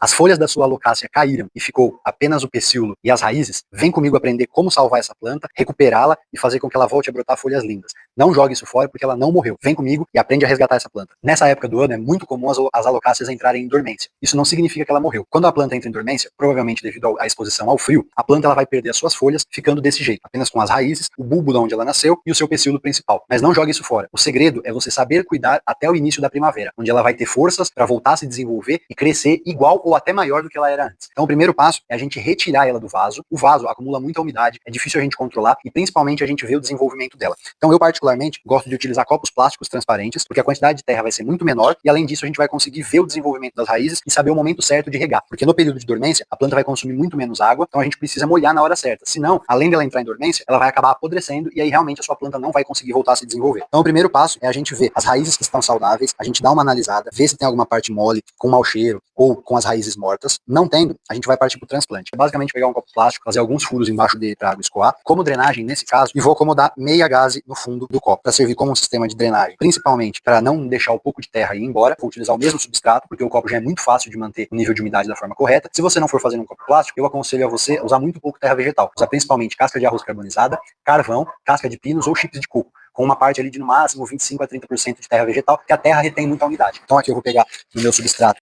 as folhas da sua alocácia caíram e ficou apenas o pecíolo e as raízes, vem comigo aprender como salvar essa planta, recuperá-la e fazer com que ela volte a brotar folhas lindas. Não jogue isso fora porque ela não morreu. Vem comigo e aprende a resgatar essa planta. Nessa época do ano é muito comum as alocácias entrarem em dormência. Isso não significa que ela morreu. Quando a planta entra em dormência, provavelmente devido à exposição ao frio, a planta ela vai perder as suas folhas, ficando desse jeito, apenas com as raízes, o bulbo de onde ela nasceu e o seu pecíolo principal. Mas não jogue isso fora. O segredo é você saber cuidar até o início da primavera, onde ela vai ter forças para voltar a se desenvolver e crescer igual ou até maior do que ela era antes. Então o primeiro passo é a gente retirar ela do vaso. O vaso acumula muita umidade, é difícil a gente controlar e principalmente a gente vê o desenvolvimento dela. Então eu particularmente gosto de utilizar copos plásticos transparentes, porque a quantidade de terra vai ser muito menor e além disso a gente vai conseguir ver o desenvolvimento das raízes e saber o momento certo de regar, porque no período de dormência a planta vai consumir muito menos água, então a gente precisa molhar na hora certa. Senão, além dela entrar em dormência, ela vai acabar apodrecendo e aí realmente a sua planta não vai conseguir voltar a se desenvolver. Então o primeiro passo é a gente ver as raízes que estão saudáveis, a gente dá uma analisada, ver se tem alguma parte mole, com mau cheiro ou com as raízes mortas. Não tendo, a gente vai partir para o transplante. É basicamente pegar um copo plástico, fazer alguns furos embaixo dele para a água escoar, como drenagem nesse caso, e vou acomodar meia gaze no fundo do copo, para servir como um sistema de drenagem, principalmente para não deixar o pouco de terra ir embora. Vou utilizar o mesmo substrato, porque o copo já é muito fácil de manter o nível de umidade da forma correta. Se você não for fazer um copo plástico, eu aconselho a você usar muito pouco terra vegetal, usar principalmente casca de arroz carbonizada, carvão, casca de pinos ou chips de coco, com uma parte ali de no máximo 25 a 30% de terra vegetal, que a terra retém muita umidade. Então aqui eu vou pegar no meu substrato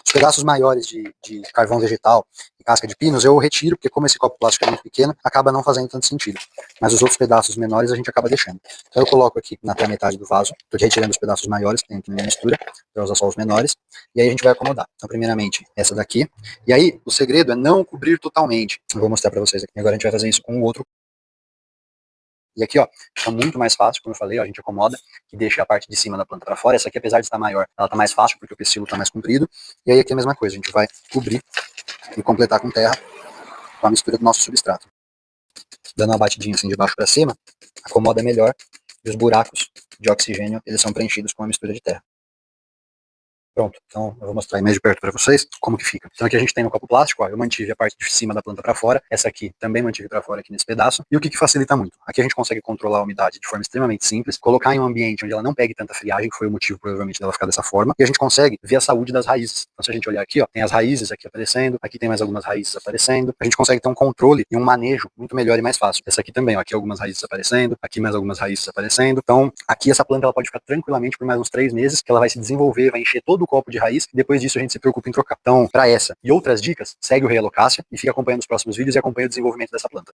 os pedaços maiores de carvão vegetal e casca de pinos eu retiro, porque como esse copo plástico é muito pequeno, acaba não fazendo tanto sentido. Mas os outros pedaços menores a gente acaba deixando. Então eu coloco aqui até a metade do vaso, estou retirando os pedaços maiores que tem aqui na mistura, para usar só os menores, e aí a gente vai acomodar. Então primeiramente essa daqui, e aí o segredo é não cobrir totalmente. Eu vou mostrar para vocês aqui. Agora a gente vai fazer isso com o outro. E aqui, ó, fica muito mais fácil, como eu falei, ó, a gente acomoda e deixa a parte de cima da planta para fora. Essa aqui, apesar de estar maior, ela tá mais fácil porque o pecíolo tá mais comprido. E aí aqui é a mesma coisa, a gente vai cobrir e completar com terra com a mistura do nosso substrato. Dando uma batidinha assim de baixo para cima, acomoda melhor e os buracos de oxigênio, eles são preenchidos com a mistura de terra. Pronto, então eu vou mostrar aí mais de perto para vocês como que fica. Então aqui a gente tem no copo plástico, ó, eu mantive a parte de cima da planta para fora, essa aqui também mantive para fora aqui nesse pedaço. E o que facilita muito? Aqui a gente consegue controlar a umidade de forma extremamente simples, colocar em um ambiente onde ela não pegue tanta friagem, que foi o motivo provavelmente dela ficar dessa forma, e a gente consegue ver a saúde das raízes. Então se a gente olhar aqui, ó, tem as raízes aqui aparecendo, aqui tem mais algumas raízes aparecendo, a gente consegue ter um controle e um manejo muito melhor e mais fácil. Essa aqui também, ó, aqui algumas raízes aparecendo, aqui mais algumas raízes aparecendo. Então aqui essa planta ela pode ficar tranquilamente por mais uns 3 meses, que ela vai se desenvolver, vai encher todo o copo de raiz, e depois disso a gente se preocupa em trocar. Então, para essa e outras dicas, segue o Rei Alocácia e fica acompanhando os próximos vídeos e acompanha o desenvolvimento dessa planta.